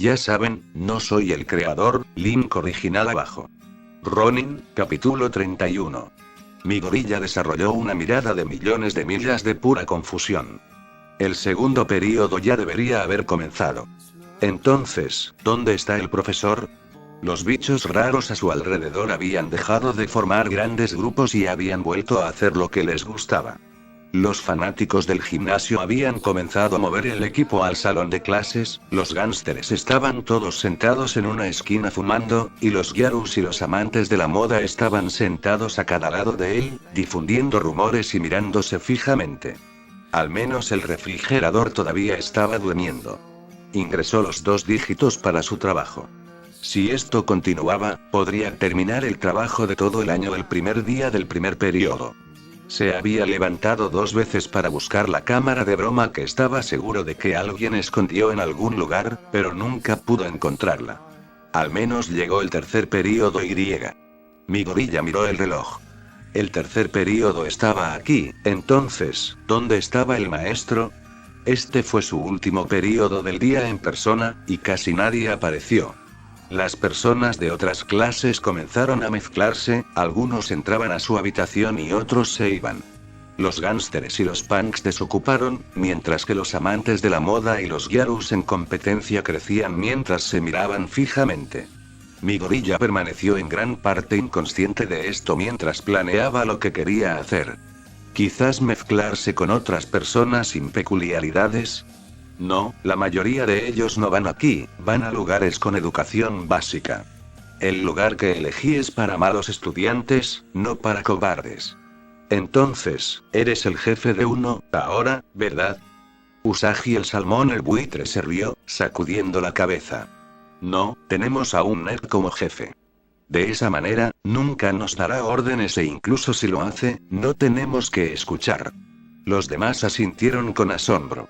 Ya saben, no soy el creador, link original abajo. Ronin, capítulo 31. Mi gorilla desarrolló una mirada de millones de millas de pura confusión. El segundo período ya debería haber comenzado. Entonces, ¿dónde está el profesor? Los bichos raros a su alrededor habían dejado de formar grandes grupos y habían vuelto a hacer lo que les gustaba. Los fanáticos del gimnasio habían comenzado a mover el equipo al salón de clases, los gánsteres estaban todos sentados en una esquina fumando, y los gyarus y los amantes de la moda estaban sentados a cada lado de él, difundiendo rumores y mirándose fijamente. Al menos el refrigerador todavía estaba durmiendo. Ingresó los 2 dígitos para su trabajo. Si esto continuaba, podría terminar el trabajo de todo el año el primer día del primer periodo. Se había levantado 2 veces para buscar la cámara de broma que estaba seguro de que alguien escondió en algún lugar, pero nunca pudo encontrarla. Al menos llegó el tercer período y. Mi gorilla miró el reloj. El tercer período estaba aquí, entonces, ¿dónde estaba el maestro? Este fue su último período del día en persona, y casi nadie apareció. Las personas de otras clases comenzaron a mezclarse, algunos entraban a su habitación y otros se iban. Los gánsteres y los punks desocuparon, mientras que los amantes de la moda y los gyarus en competencia crecían mientras se miraban fijamente. Mi gorilla permaneció en gran parte inconsciente de esto mientras planeaba lo que quería hacer. Quizás mezclarse con otras personas sin peculiaridades. No, la mayoría de ellos no van aquí, van a lugares con educación básica. El lugar que elegí es para malos estudiantes, no para cobardes. Entonces, eres el jefe de uno, ahora, ¿verdad? Usagi el salmón el buitre se rió, sacudiendo la cabeza. No, tenemos a un nerd como jefe. De esa manera, nunca nos dará órdenes e incluso si lo hace, no tenemos que escuchar. Los demás asintieron con asombro.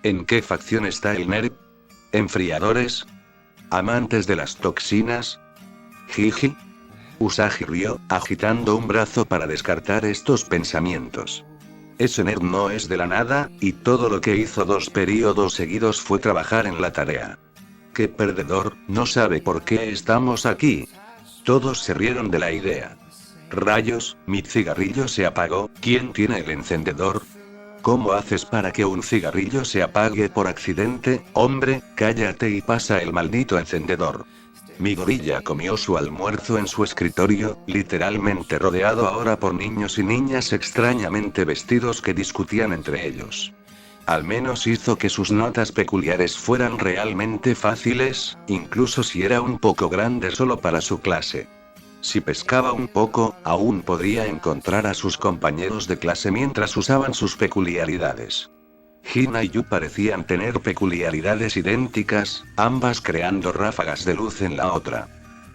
¿En qué facción está el nerd? ¿Enfriadores? ¿Amantes de las toxinas? ¿Jiji? Usagi rió, agitando un brazo para descartar estos pensamientos. Ese nerd no es de la nada, y todo lo que hizo 2 períodos seguidos fue trabajar en la tarea. ¡Qué perdedor! No sabe por qué estamos aquí. Todos se rieron de la idea. Rayos, mi cigarrillo se apagó, ¿quién tiene el encendedor? ¿Cómo haces para que un cigarrillo se apague por accidente? Hombre, cállate y pasa el maldito encendedor. Mi gorilla comió su almuerzo en su escritorio, literalmente rodeado ahora por niños y niñas extrañamente vestidos que discutían entre ellos. Al menos hizo que sus notas peculiares fueran realmente fáciles, incluso si era un poco grande solo para su clase. Si pescaba un poco, aún podría encontrar a sus compañeros de clase mientras usaban sus peculiaridades. Hina y Yu parecían tener peculiaridades idénticas, ambas creando ráfagas de luz en la otra.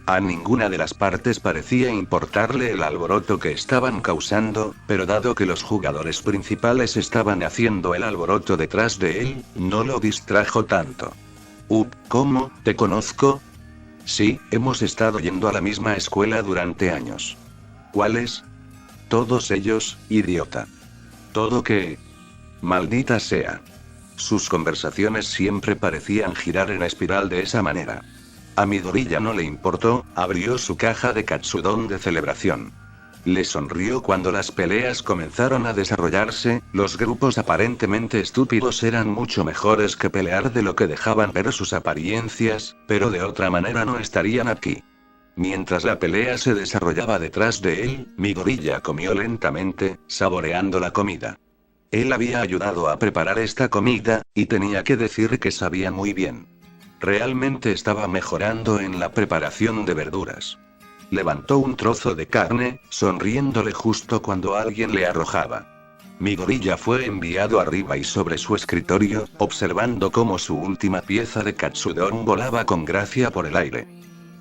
A ninguna de las partes parecía importarle el alboroto que estaban causando, pero dado que los jugadores principales estaban haciendo el alboroto detrás de él, no lo distrajo tanto. ¿Cómo? ¿Te conozco? Sí, hemos estado yendo a la misma escuela durante años. ¿Cuáles? Todos ellos, idiota. ¿Todo qué? Maldita sea. Sus conversaciones siempre parecían girar en espiral de esa manera. A mi gorilla no le importó, abrió su caja de katsudon de celebración. Le sonrió cuando las peleas comenzaron a desarrollarse, los grupos aparentemente estúpidos eran mucho mejores que pelear de lo que dejaban ver sus apariencias, pero de otra manera no estarían aquí. Mientras la pelea se desarrollaba detrás de él, mi gorilla comió lentamente, saboreando la comida. Él había ayudado a preparar esta comida, y tenía que decir que sabía muy bien. Realmente estaba mejorando en la preparación de verduras. Levantó un trozo de carne, sonriéndole justo cuando alguien le arrojaba. Mi gorilla fue enviado arriba y sobre su escritorio, observando cómo su última pieza de katsudon volaba con gracia por el aire.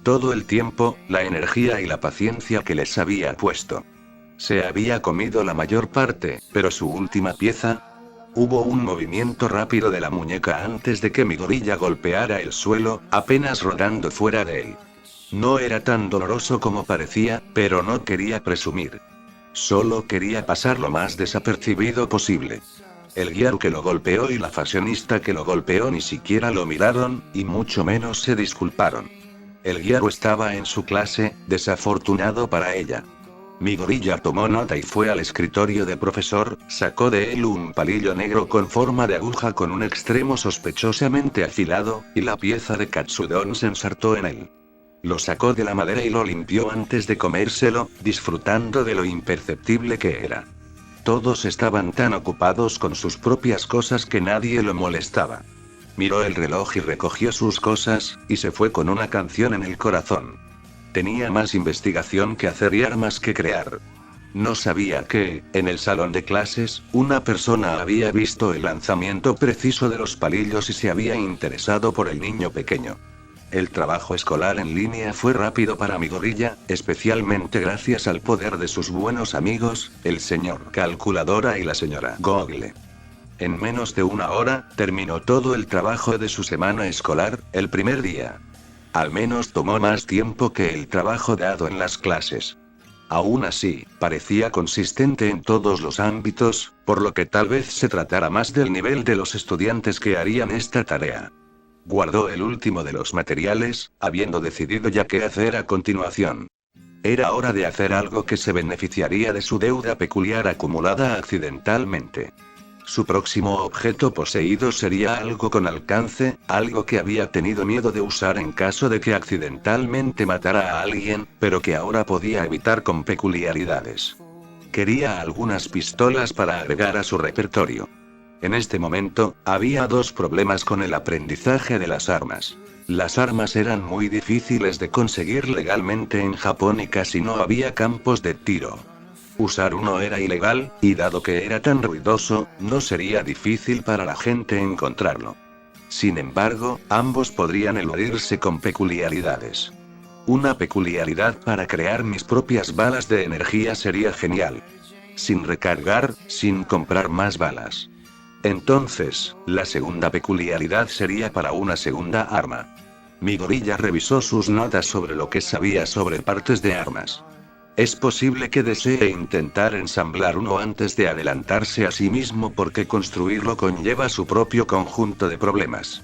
Todo el tiempo, la energía y la paciencia que les había puesto. Se había comido la mayor parte, pero su última pieza. Hubo un movimiento rápido de la muñeca antes de que mi gorilla golpeara el suelo, apenas rodando fuera de él. No era tan doloroso como parecía, pero no quería presumir. Solo quería pasar lo más desapercibido posible. El guía que lo golpeó y la fashionista que lo golpeó ni siquiera lo miraron, y mucho menos se disculparon. El guía estaba en su clase, desafortunado para ella. Mi gorilla tomó nota y fue al escritorio del profesor, sacó de él un palillo negro con forma de aguja con un extremo sospechosamente afilado, y la pieza de katsudon se ensartó en él. Lo sacó de la madera y lo limpió antes de comérselo, disfrutando de lo imperceptible que era. Todos estaban tan ocupados con sus propias cosas que nadie lo molestaba. Miró el reloj y recogió sus cosas, y se fue con una canción en el corazón. Tenía más investigación que hacer y armas que crear. No sabía que, en el salón de clases, una persona había visto el lanzamiento preciso de los palillos y se había interesado por el niño pequeño. El trabajo escolar en línea fue rápido para mi gorilla, especialmente gracias al poder de sus buenos amigos, el señor Calculadora y la señora Google. En menos de una hora, terminó todo el trabajo de su semana escolar, el primer día. Al menos tomó más tiempo que el trabajo dado en las clases. Aún así, parecía consistente en todos los ámbitos, por lo que tal vez se tratara más del nivel de los estudiantes que harían esta tarea. Guardó el último de los materiales, habiendo decidido ya qué hacer a continuación. Era hora de hacer algo que se beneficiaría de su deuda peculiar acumulada accidentalmente. Su próximo objeto poseído sería algo con alcance, algo que había tenido miedo de usar en caso de que accidentalmente matara a alguien, pero que ahora podía evitar con peculiaridades. Quería algunas pistolas para agregar a su repertorio. En este momento, había dos problemas con el aprendizaje de las armas. Las armas eran muy difíciles de conseguir legalmente en Japón y casi no había campos de tiro. Usar uno era ilegal, y dado que era tan ruidoso, no sería difícil para la gente encontrarlo. Sin embargo, ambos podrían eludirse con peculiaridades. Una peculiaridad para crear mis propias balas de energía sería genial. Sin recargar, sin comprar más balas. Entonces, la segunda peculiaridad sería para una segunda arma. Mi gorilla revisó sus notas sobre lo que sabía sobre partes de armas. Es posible que desee intentar ensamblar uno antes de adelantarse a sí mismo porque construirlo conlleva su propio conjunto de problemas.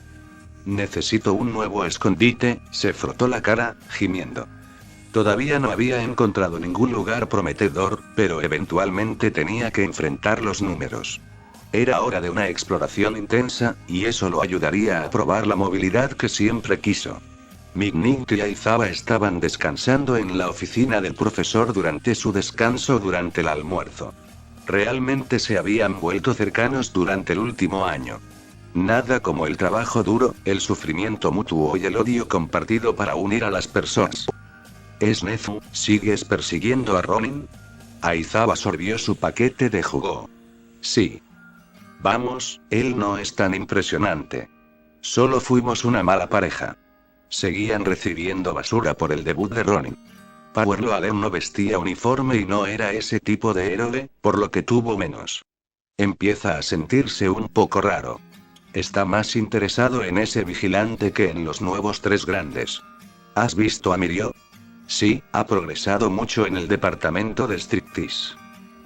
Necesito un nuevo escondite, se frotó la cara, gimiendo. Todavía no había encontrado ningún lugar prometedor, pero eventualmente tenía que enfrentar los números. Era hora de una exploración intensa, y eso lo ayudaría a probar la movilidad que siempre quiso. Mignight y Aizawa estaban descansando en la oficina del profesor durante su descanso durante el almuerzo. Realmente se habían vuelto cercanos durante el último año. Nada como el trabajo duro, el sufrimiento mutuo y el odio compartido para unir a las personas. Nezu, ¿sigues persiguiendo a Ronin? Aizawa sorbió su paquete de jugo. Sí. Vamos, él no es tan impresionante. Solo fuimos una mala pareja. Seguían recibiendo basura por el debut de Ronin. Power Allen no vestía uniforme y no era ese tipo de héroe, por lo que tuvo menos. Empieza a sentirse un poco raro. Está más interesado en ese vigilante que en los nuevos tres grandes. ¿Has visto a Mirio? Sí, ha progresado mucho en el departamento de striptease.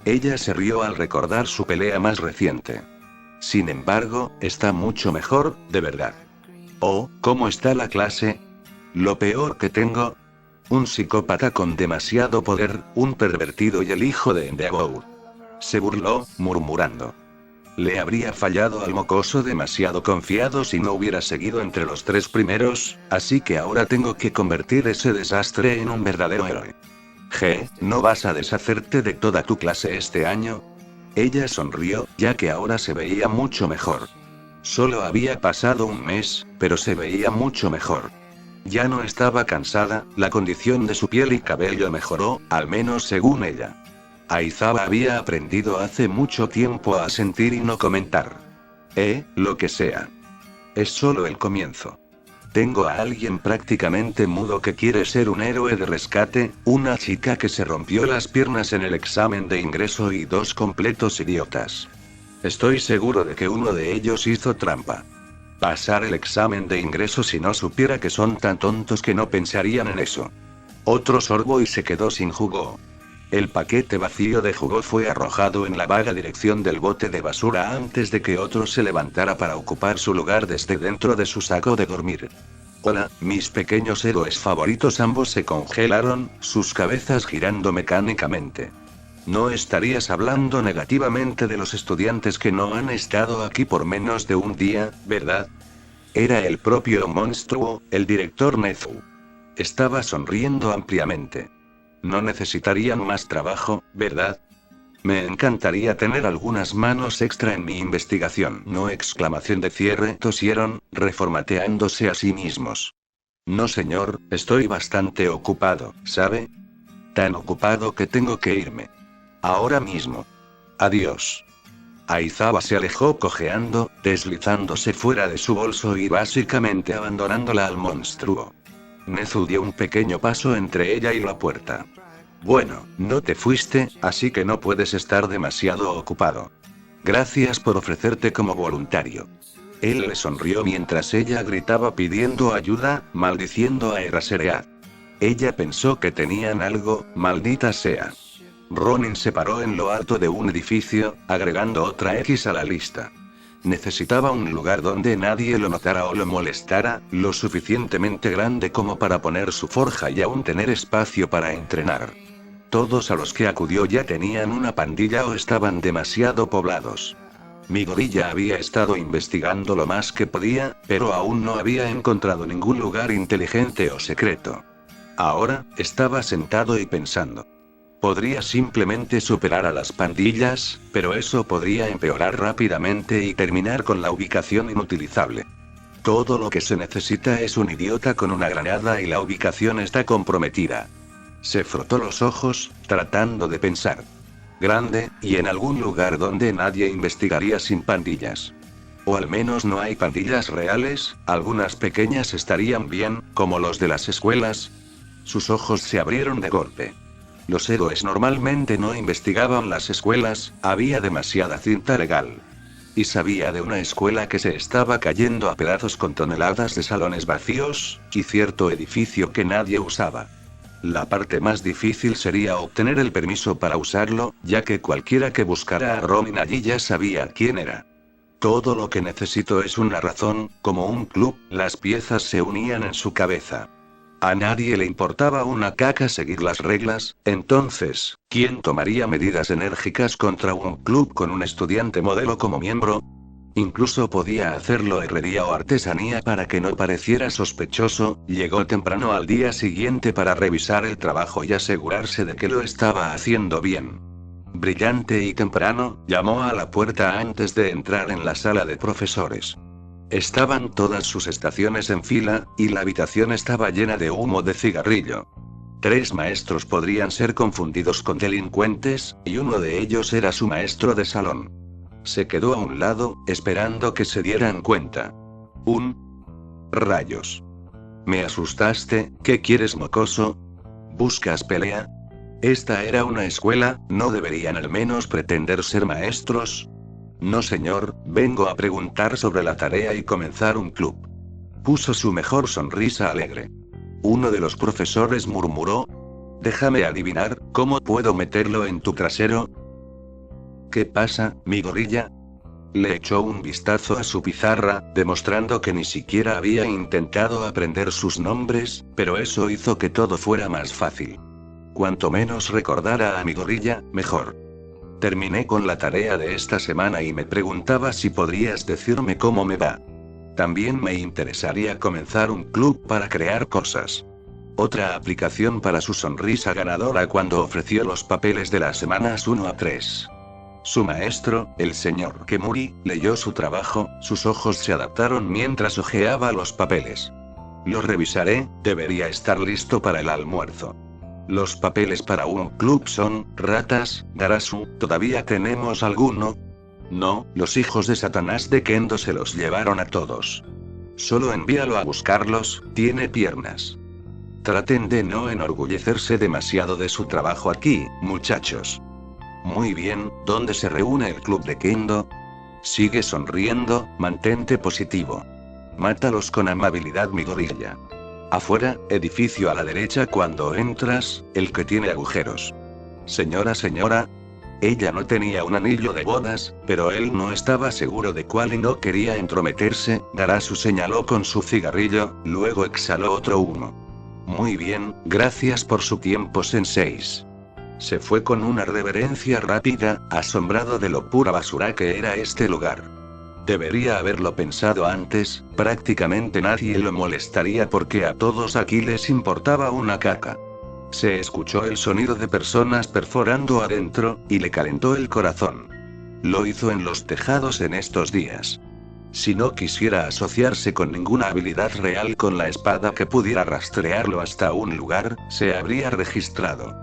Ella se rió al recordar su pelea más reciente. Sin embargo, está mucho mejor, de verdad. Oh, ¿cómo está la clase? Lo peor que tengo. Un psicópata con demasiado poder, un pervertido y el hijo de Endeavor. Se burló, murmurando. Le habría fallado al mocoso demasiado confiado si no hubiera seguido entre los tres primeros, así que ahora tengo que convertir ese desastre en un verdadero héroe. ¿No vas a deshacerte de toda tu clase este año? Ella sonrió, ya que ahora se veía mucho mejor. Solo había pasado un mes, pero se veía mucho mejor. Ya no estaba cansada, la condición de su piel y cabello mejoró, al menos según ella. Aizawa había aprendido hace mucho tiempo a sentir y no comentar. Lo que sea. Es solo el comienzo. Tengo a alguien prácticamente mudo que quiere ser un héroe de rescate, una chica que se rompió las piernas en el examen de ingreso y dos completos idiotas. Estoy seguro de que uno de ellos hizo trampa. Pasar el examen de ingreso si no supiera que son tan tontos que no pensarían en eso. Otro sorbo y se quedó sin jugo. El paquete vacío de jugo fue arrojado en la vaga dirección del bote de basura antes de que otro se levantara para ocupar su lugar desde dentro de su saco de dormir. Hola, mis pequeños héroes favoritos. Ambos se congelaron, sus cabezas girando mecánicamente. No estarías hablando negativamente de los estudiantes que no han estado aquí por menos de un día, ¿verdad? Era el propio monstruo, el director Nezu. Estaba sonriendo ampliamente. No necesitarían más trabajo, ¿verdad? Me encantaría tener algunas manos extra en mi investigación. No, exclamación de cierre. Tosieron, reformateándose a sí mismos. No señor, estoy bastante ocupado, ¿sabe? Tan ocupado que tengo que irme. Ahora mismo. Adiós. Aizawa se alejó cojeando, deslizándose fuera de su bolso y básicamente abandonándola al monstruo. Nezu dio un pequeño paso entre ella y la puerta. Bueno, no te fuiste, así que no puedes estar demasiado ocupado. Gracias por ofrecerte como voluntario. Él le sonrió mientras ella gritaba pidiendo ayuda, maldiciendo a Eraserhead. Ella pensó que tenían algo, maldita sea. Ronin se paró en lo alto de un edificio, agregando otra X a la lista. Necesitaba un lugar donde nadie lo notara o lo molestara, lo suficientemente grande como para poner su forja y aún tener espacio para entrenar. Todos a los que acudió ya tenían una pandilla o estaban demasiado poblados. Midoriya había estado investigando lo más que podía, pero aún no había encontrado ningún lugar inteligente o secreto. Ahora, estaba sentado y pensando. Podría simplemente superar a las pandillas, pero eso podría empeorar rápidamente y terminar con la ubicación inutilizable. Todo lo que se necesita es un idiota con una granada y la ubicación está comprometida. Se frotó los ojos, tratando de pensar. Grande, y en algún lugar donde nadie investigaría sin pandillas. O al menos no hay pandillas reales, algunas pequeñas estarían bien, como los de las escuelas. Sus ojos se abrieron de golpe. Los héroes normalmente no investigaban las escuelas, había demasiada cinta legal. Y sabía de una escuela que se estaba cayendo a pedazos con toneladas de salones vacíos, y cierto edificio que nadie usaba. La parte más difícil sería obtener el permiso para usarlo, ya que cualquiera que buscara a Ronin allí ya sabía quién era. Todo lo que necesito es una razón, como un club. Las piezas se unían en su cabeza. A nadie le importaba una caca seguir las reglas, entonces, ¿quién tomaría medidas enérgicas contra un club con un estudiante modelo como miembro? Incluso podía hacerlo herrería o artesanía para que no pareciera sospechoso. Llegó temprano al día siguiente para revisar el trabajo y asegurarse de que lo estaba haciendo bien. Brillante y temprano, llamó a la puerta antes de entrar en la sala de profesores. Estaban todas sus estaciones en fila, y la habitación estaba llena de humo de cigarrillo. 3 maestros podrían ser confundidos con delincuentes, y uno de ellos era su maestro de salón. Se quedó a un lado, esperando que se dieran cuenta. Rayos. Me asustaste. ¿Qué quieres, mocoso? ¿Buscas pelea? Esta era una escuela, ¿no deberían al menos pretender ser maestros? No señor, vengo a preguntar sobre la tarea y comenzar un club. Puso su mejor sonrisa alegre. Uno de los profesores murmuró. Déjame adivinar, ¿cómo puedo meterlo en tu trasero? ¿Qué pasa, mi gorilla? Le echó un vistazo a su pizarra, demostrando que ni siquiera había intentado aprender sus nombres, pero eso hizo que todo fuera más fácil. Cuanto menos recordara a mi gorilla, mejor. Terminé con la tarea de esta semana y me preguntaba si podrías decirme cómo me va. También me interesaría comenzar un club para crear cosas. Otra aplicación para su sonrisa ganadora cuando ofreció los papeles de las semanas 1 a 3. Su maestro, el señor Kemuri, leyó su trabajo, sus ojos se adaptaron mientras hojeaba los papeles. Lo revisaré, debería estar listo para el almuerzo. Los papeles para un club son, ratas, Garasu, ¿todavía tenemos alguno? No, los hijos de Satanás de Kendo se los llevaron a todos. Solo envíalo a buscarlos, tiene piernas. Traten de no enorgullecerse demasiado de su trabajo aquí, muchachos. Muy bien, ¿dónde se reúne el club de Kendo? Sigue sonriendo, mantente positivo. Mátalos con amabilidad, mi gorilla. Afuera, edificio a la derecha cuando entras, el que tiene agujeros. Señora. Ella no tenía un anillo de bodas, pero él no estaba seguro de cuál y no quería entrometerse. Garasu señaló con su cigarrillo, luego exhaló otro humo. Muy bien, gracias por su tiempo, senseis. Se fue con una reverencia rápida, asombrado de lo pura basura que era este lugar. Debería haberlo pensado antes, prácticamente nadie lo molestaría porque a todos aquí les importaba una caca. Se escuchó el sonido de personas perforando adentro, y le calentó el corazón. Lo hizo en los tejados en estos días. Si no quisiera asociarse con ninguna habilidad real con la espada que pudiera rastrearlo hasta un lugar, se habría registrado.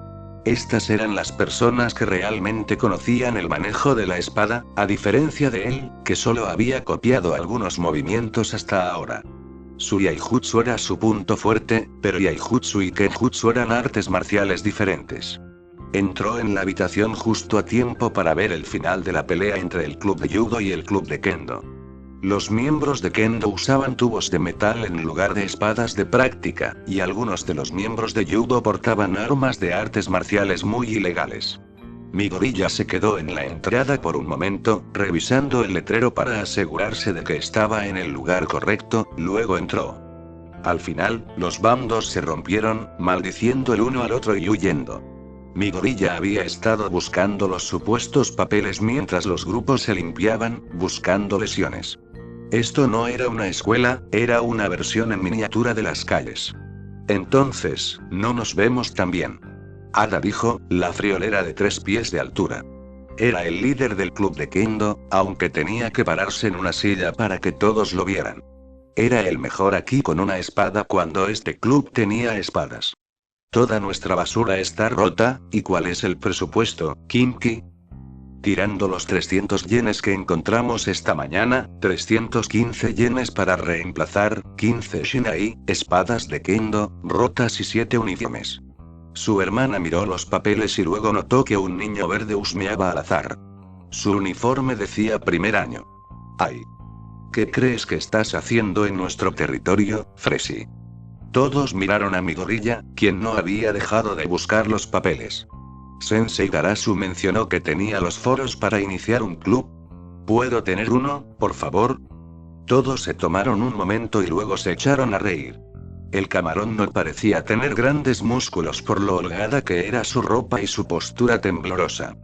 Estas eran las personas que realmente conocían el manejo de la espada, a diferencia de él, que solo había copiado algunos movimientos hasta ahora. Su Yaijutsu era su punto fuerte, pero Yaijutsu y Kenjutsu eran artes marciales diferentes. Entró en la habitación justo a tiempo para ver el final de la pelea entre el club de judo y el club de kendo. Los miembros de kendo usaban tubos de metal en lugar de espadas de práctica, y algunos de los miembros de judo portaban armas de artes marciales muy ilegales. Mi gorilla se quedó en la entrada por un momento, revisando el letrero para asegurarse de que estaba en el lugar correcto, luego entró. Al final, los bandos se rompieron, maldiciendo el uno al otro y huyendo. Mi gorilla había estado buscando los supuestos papeles mientras los grupos se limpiaban, buscando lesiones. Esto no era una escuela, era una versión en miniatura de las calles. Entonces, no nos vemos tan bien. Ada dijo, la friolera de 3 pies de altura. Era el líder del club de kendo, aunque tenía que pararse en una silla para que todos lo vieran. Era el mejor aquí con una espada cuando este club tenía espadas. Toda nuestra basura está rota, ¿y cuál es el presupuesto, Kinki? Tirando los 300 yenes que encontramos esta mañana, 315 yenes para reemplazar, 15 shinai, espadas de kendo, rotas y 7 uniformes. Su hermana miró los papeles y luego notó que un niño verde husmeaba al azar. Su uniforme decía primer año. ¡Ay! ¿Qué crees que estás haciendo en nuestro territorio, Fresi? Todos miraron a mi gorilla, quien no había dejado de buscar los papeles. Sensei Garasu mencionó que tenía los foros para iniciar un club. ¿Puedo tener uno, por favor? Todos se tomaron un momento y luego se echaron a reír. El camarón no parecía tener grandes músculos por lo holgada que era su ropa y su postura temblorosa.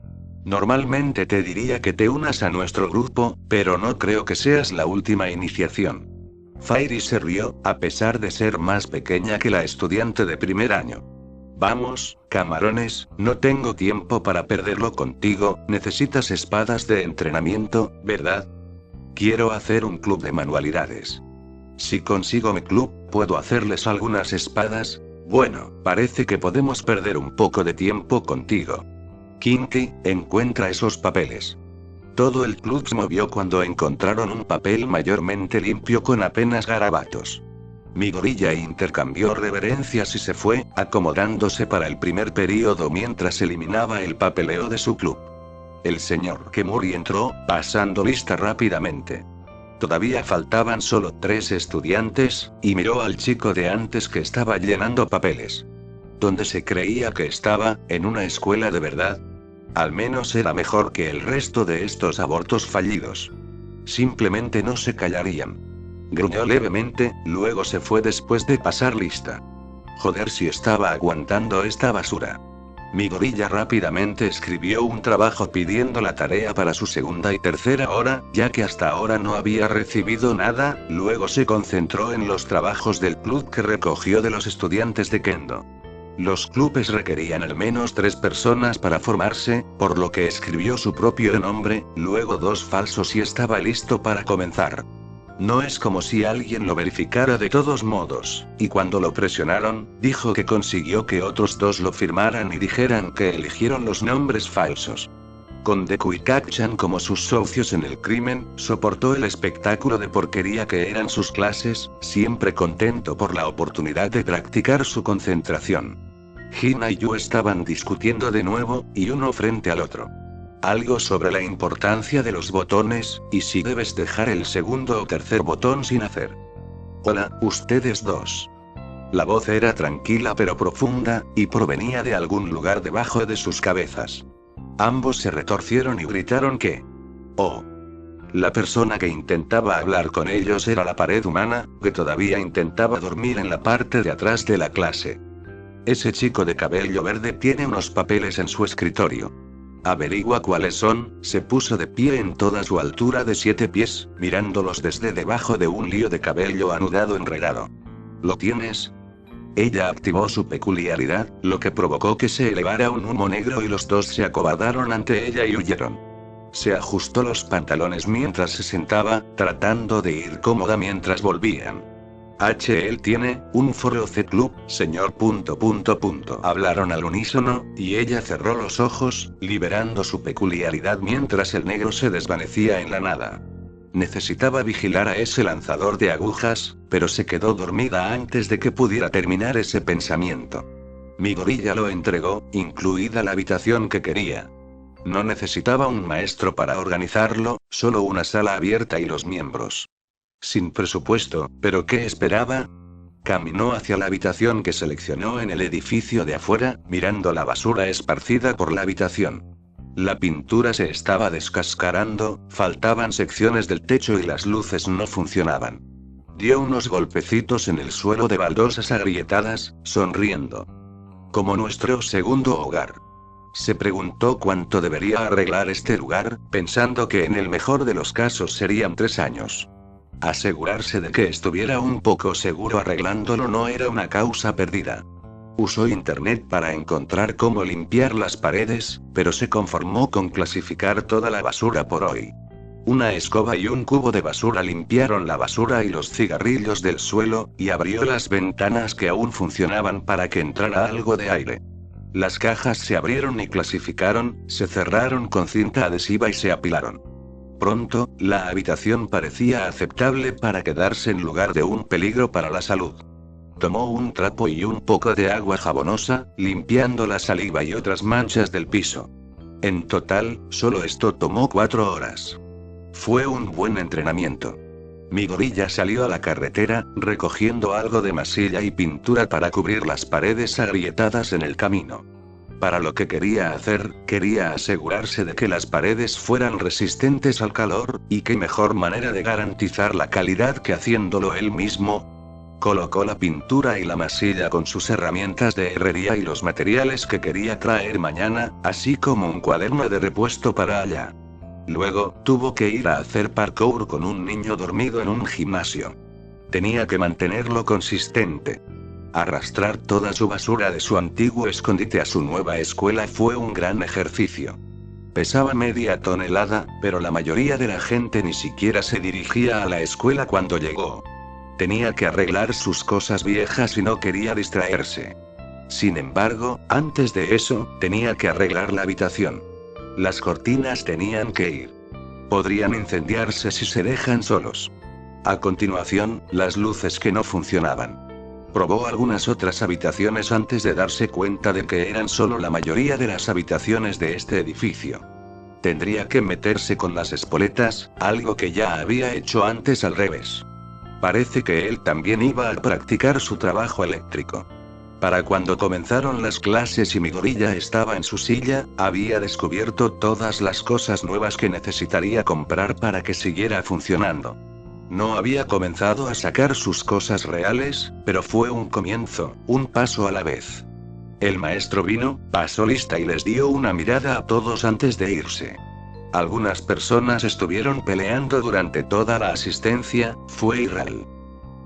Normalmente te diría que te unas a nuestro grupo, pero no creo que seas la última iniciación. Fairy se rió, a pesar de ser más pequeña que la estudiante de primer año. Vamos, camarones, no tengo tiempo para perderlo contigo, necesitas espadas de entrenamiento, ¿verdad? Quiero hacer un club de manualidades. Si consigo mi club, ¿puedo hacerles algunas espadas? Bueno, parece que podemos perder un poco de tiempo contigo. Kinki, encuentra esos papeles. Todo el club se movió cuando encontraron un papel mayormente limpio con apenas garabatos. Mi gorilla intercambió reverencias y se fue, acomodándose para el primer período mientras eliminaba el papeleo de su club. El señor Kemuri entró, pasando lista rápidamente. Todavía faltaban solo 3 estudiantes, y miró al chico de antes que estaba llenando papeles. ¿Dónde se creía que estaba? ¿En una escuela de verdad? Al menos era mejor que el resto de estos abortos fallidos. Simplemente no se callarían. Gruñó levemente, luego se fue después de pasar lista. Joder, si estaba aguantando esta basura. Mi gorilla rápidamente escribió un trabajo pidiendo la tarea para su segunda y tercera hora, ya que hasta ahora no había recibido nada, luego se concentró en los trabajos del club que recogió de los estudiantes de Kendo. Los clubes requerían al menos 3 personas para formarse, por lo que escribió su propio nombre, luego 2 falsos y estaba listo para comenzar. No es como si alguien lo verificara de todos modos, y cuando lo presionaron, dijo que consiguió que otros 2 lo firmaran y dijeran que eligieron los nombres falsos. Con Deku y Kak-chan como sus socios en el crimen, soportó el espectáculo de porquería que eran sus clases, siempre contento por la oportunidad de practicar su concentración. Hina y Yu estaban discutiendo de nuevo, y uno frente al otro. Algo sobre la importancia de los botones, y si debes dejar el segundo o tercer botón sin hacer. Hola, ustedes dos. La voz era tranquila pero profunda, y provenía de algún lugar debajo de sus cabezas. Ambos se retorcieron y gritaron que... ¡Oh! La persona que intentaba hablar con ellos era la pared humana, que todavía intentaba dormir en la parte de atrás de la clase. Ese chico de cabello verde tiene unos papeles en su escritorio. Averigua cuáles son. Se puso de pie en toda su altura de 7 pies, mirándolos desde debajo de un lío de cabello anudado enredado. ¿Lo tienes? Ella activó su peculiaridad, lo que provocó que se elevara un humo negro y los dos se acobardaron ante ella y huyeron. Se ajustó los pantalones mientras se sentaba, tratando de ir cómoda mientras volvían. Él tiene un foro C-Club, señor. Hablaron al unísono, y ella cerró los ojos, liberando su peculiaridad mientras el negro se desvanecía en la nada. Necesitaba vigilar a ese lanzador de agujas, pero se quedó dormida antes de que pudiera terminar ese pensamiento. Mi gorilla lo entregó, incluida la habitación que quería. No necesitaba un maestro para organizarlo, solo una sala abierta y los miembros. Sin presupuesto, ¿pero qué esperaba? Caminó hacia la habitación que seleccionó en el edificio de afuera, mirando la basura esparcida por la habitación. La pintura se estaba descascarando, faltaban secciones del techo y las luces no funcionaban. Dio unos golpecitos en el suelo de baldosas agrietadas, sonriendo. Como nuestro segundo hogar. Se preguntó cuánto debería arreglar este lugar, pensando que en el mejor de los casos serían 3 años. Asegurarse de que estuviera un poco seguro arreglándolo no era una causa perdida. Usó internet para encontrar cómo limpiar las paredes, pero se conformó con clasificar toda la basura por hoy. Una escoba y un cubo de basura limpiaron la basura y los cigarrillos del suelo, y abrió las ventanas que aún funcionaban para que entrara algo de aire. Las cajas se abrieron y clasificaron, se cerraron con cinta adhesiva y se apilaron. Pronto, la habitación parecía aceptable para quedarse en lugar de un peligro para la salud. Tomó un trapo y un poco de agua jabonosa, limpiando la saliva y otras manchas del piso. En total, solo esto tomó 4 horas. Fue un buen entrenamiento. Mi gorilla salió a la carretera, recogiendo algo de masilla y pintura para cubrir las paredes agrietadas en el camino. Para lo que quería hacer, quería asegurarse de que las paredes fueran resistentes al calor, y qué mejor manera de garantizar la calidad que haciéndolo él mismo. Colocó la pintura y la masilla con sus herramientas de herrería y los materiales que quería traer mañana, así como un cuaderno de repuesto para allá. Luego, tuvo que ir a hacer parkour con un niño dormido en un gimnasio. Tenía que mantenerlo consistente. Arrastrar toda su basura de su antiguo escondite a su nueva escuela fue un gran ejercicio. Pesaba media tonelada, pero la mayoría de la gente ni siquiera se dirigía a la escuela cuando llegó. Tenía que arreglar sus cosas viejas y no quería distraerse. Sin embargo, antes de eso, tenía que arreglar la habitación. Las cortinas tenían que ir. Podrían incendiarse si se dejan solos. A continuación, las luces que no funcionaban. Probó algunas otras habitaciones antes de darse cuenta de que eran solo la mayoría de las habitaciones de este edificio. Tendría que meterse con las espoletas, algo que ya había hecho antes al revés. Parece que él también iba a practicar su trabajo eléctrico. Para cuando comenzaron las clases y mi gorilla estaba en su silla, había descubierto todas las cosas nuevas que necesitaría comprar para que siguiera funcionando. No había comenzado a sacar sus cosas reales, pero fue un comienzo, un paso a la vez. El maestro vino, pasó lista y les dio una mirada a todos antes de irse. Algunas personas estuvieron peleando durante toda la asistencia, fue irreal.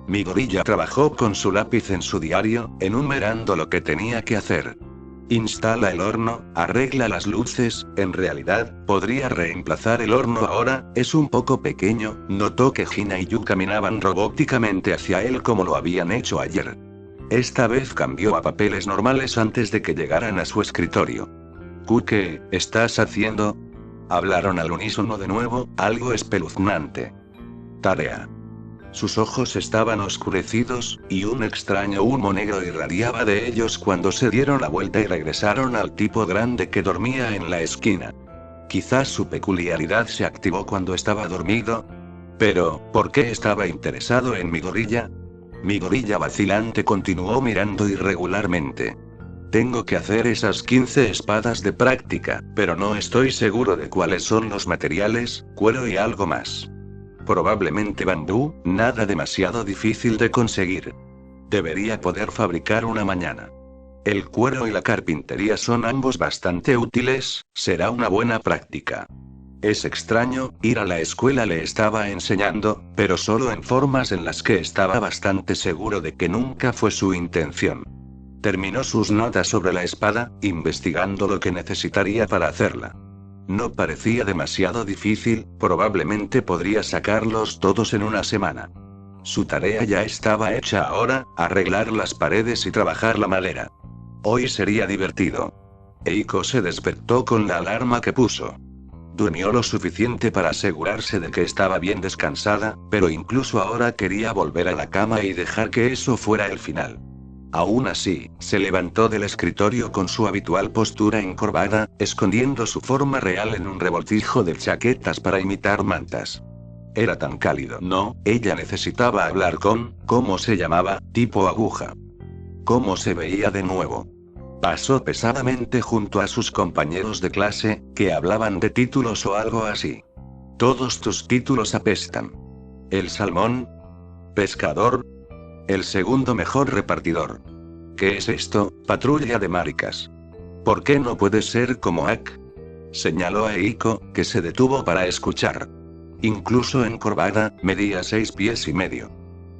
Mi gorilla trabajó con su lápiz en su diario, enumerando lo que tenía que hacer. Instala el horno, arregla las luces, en realidad, podría reemplazar el horno ahora, es un poco pequeño. Notó que Gina y Yu caminaban robóticamente hacia él como lo habían hecho ayer. Esta vez cambió a papeles normales antes de que llegaran a su escritorio. ¿Qué estás haciendo? Hablaron al unísono de nuevo, algo espeluznante. Tarea. Sus ojos estaban oscurecidos, y un extraño humo negro irradiaba de ellos cuando se dieron la vuelta y regresaron al tipo grande que dormía en la esquina. Quizás su peculiaridad se activó cuando estaba dormido. Pero, ¿por qué estaba interesado en mi gorilla? Mi gorilla vacilante continuó mirando irregularmente. Tengo que hacer esas 15 espadas de práctica, pero no estoy seguro de cuáles son los materiales, cuero y algo más. Probablemente bambú, nada demasiado difícil de conseguir. Debería poder fabricar una mañana. El cuero y la carpintería son ambos bastante útiles, será una buena práctica. Es extraño, ir a la escuela le estaba enseñando, pero solo en formas en las que estaba bastante seguro de que nunca fue su intención. Terminó sus notas sobre la espada, investigando lo que necesitaría para hacerla. No parecía demasiado difícil, probablemente podría sacarlos todos en una semana. Su tarea ya estaba hecha ahora, arreglar las paredes y trabajar la madera. Hoy sería divertido. Eiko se despertó con la alarma que puso. Durmió lo suficiente para asegurarse de que estaba bien descansada, pero incluso ahora quería volver a la cama y dejar que eso fuera el final. Aún así, se levantó del escritorio con su habitual postura encorvada, escondiendo su forma real en un revoltijo de chaquetas para imitar mantas. Era tan cálido. No, ella necesitaba hablar con, ¿cómo se llamaba? Tipo aguja. ¿Cómo se veía de nuevo? Pasó pesadamente junto a sus compañeros de clase, que hablaban de títulos o algo así. Todos tus títulos apestan. El salmón. Pescador. El segundo mejor repartidor. ¿Qué es esto? Patrulla de maricas. ¿Por qué no puedes ser como Ak? Señaló a Eiko, que se detuvo para escuchar. Incluso encorvada, medía 6 pies y medio.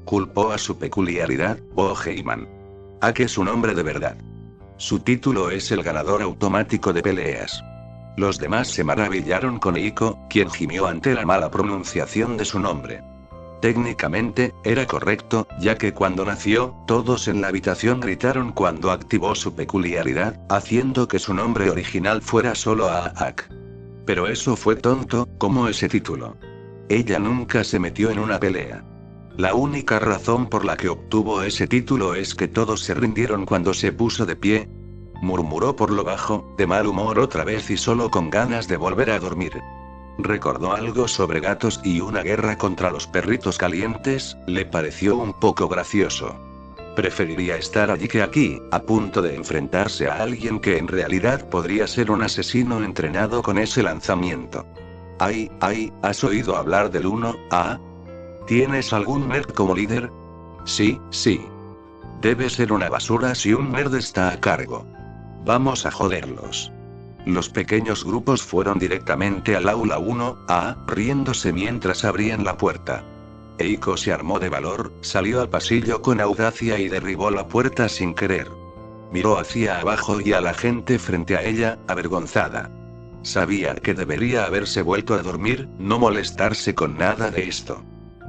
Culpó a su peculiaridad, Bo Heyman. Ak es un hombre de verdad. Su título es el ganador automático de peleas. Los demás se maravillaron con Eiko, quien gimió ante la mala pronunciación de su nombre. Técnicamente, era correcto, ya que cuando nació, todos en la habitación gritaron cuando activó su peculiaridad, haciendo que su nombre original fuera solo Ak. Pero eso fue tonto, como ese título. Ella nunca se metió en una pelea. La única razón por la que obtuvo ese título es que todos se rindieron cuando se puso de pie. Murmuró por lo bajo, de mal humor otra vez y solo con ganas de volver a dormir. Recordó algo sobre gatos y una guerra contra los perritos calientes, le pareció un poco gracioso. Preferiría estar allí que aquí, a punto de enfrentarse a alguien que en realidad podría ser un asesino entrenado con ese lanzamiento. ¿Has oído hablar del 1A? ¿Tienes algún nerd como líder? Sí. Debe ser una basura si un nerd está a cargo. Vamos a joderlos. Los pequeños grupos fueron directamente al aula 1A, riéndose mientras abrían la puerta. Eiko se armó de valor, salió al pasillo con audacia y derribó la puerta sin querer. Miró hacia abajo y a la gente frente a ella, avergonzada. Sabía que debería haberse vuelto a dormir, no molestarse con nada de esto.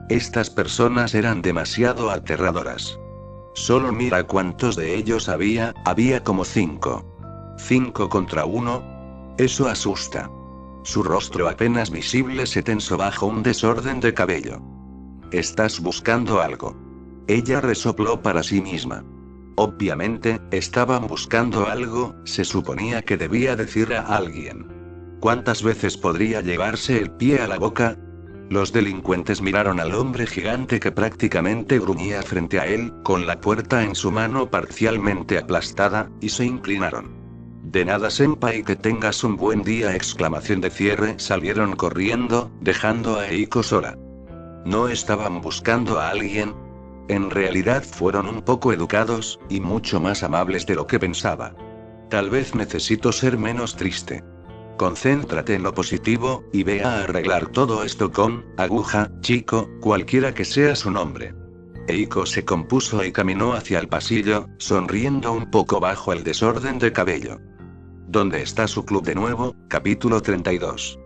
Estas personas eran demasiado aterradoras. Solo mira cuántos de ellos había como 5. 5 contra 1. Eso asusta. Su rostro apenas visible se tensó bajo un desorden de cabello. ¿Estás buscando algo? Ella resopló para sí misma. Obviamente, estaban buscando algo, se suponía que debía decir a alguien. ¿Cuántas veces podría llevarse el pie a la boca? Los delincuentes miraron al hombre gigante que prácticamente gruñía frente a él, con la puerta en su mano parcialmente aplastada, y se inclinaron. De nada senpai, que tengas un buen día! Exclamación de cierre. Salieron corriendo, dejando a Eiko sola. ¿No estaban buscando a alguien? En realidad fueron un poco educados, y mucho más amables de lo que pensaba. Tal vez necesito ser menos triste. Concéntrate en lo positivo, y ve a arreglar todo esto con aguja, chico, cualquiera que sea su nombre. Eiko se compuso y caminó hacia el pasillo, sonriendo un poco bajo el desorden de cabello. ¿Dónde está su club de nuevo? Capítulo 32.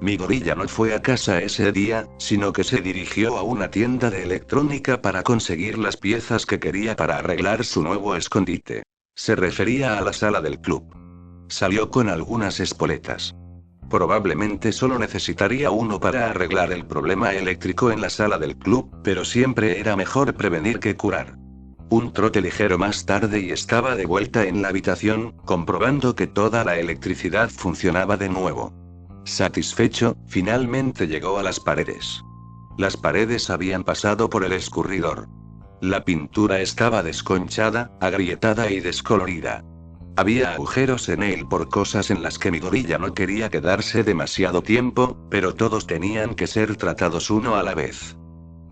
Mi gorilla no fue a casa ese día, sino que se dirigió a una tienda de electrónica para conseguir las piezas que quería para arreglar su nuevo escondite. Se refería a la sala del club. Salió con algunas espoletas. Probablemente solo necesitaría uno para arreglar el problema eléctrico en la sala del club, pero siempre era mejor prevenir que curar. Un trote ligero más tarde y estaba de vuelta en la habitación, comprobando que toda la electricidad funcionaba de nuevo. Satisfecho, finalmente llegó a las paredes. Las paredes habían pasado por el escurridor. La pintura estaba desconchada, agrietada y descolorida. Había agujeros en él por cosas en las que mi gorilla no quería quedarse demasiado tiempo, pero todos tenían que ser tratados uno a la vez.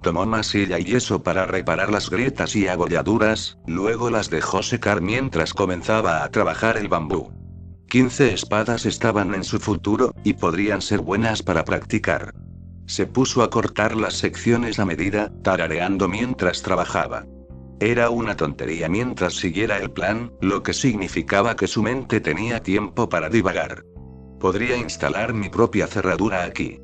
Tomó masilla y yeso para reparar las grietas y abolladuras, luego las dejó secar mientras comenzaba a trabajar el bambú. 15 espadas estaban en su futuro, y podrían ser buenas para practicar. Se puso a cortar las secciones a medida, tarareando mientras trabajaba. Era una tontería mientras siguiera el plan, lo que significaba que su mente tenía tiempo para divagar. Podría instalar mi propia cerradura aquí.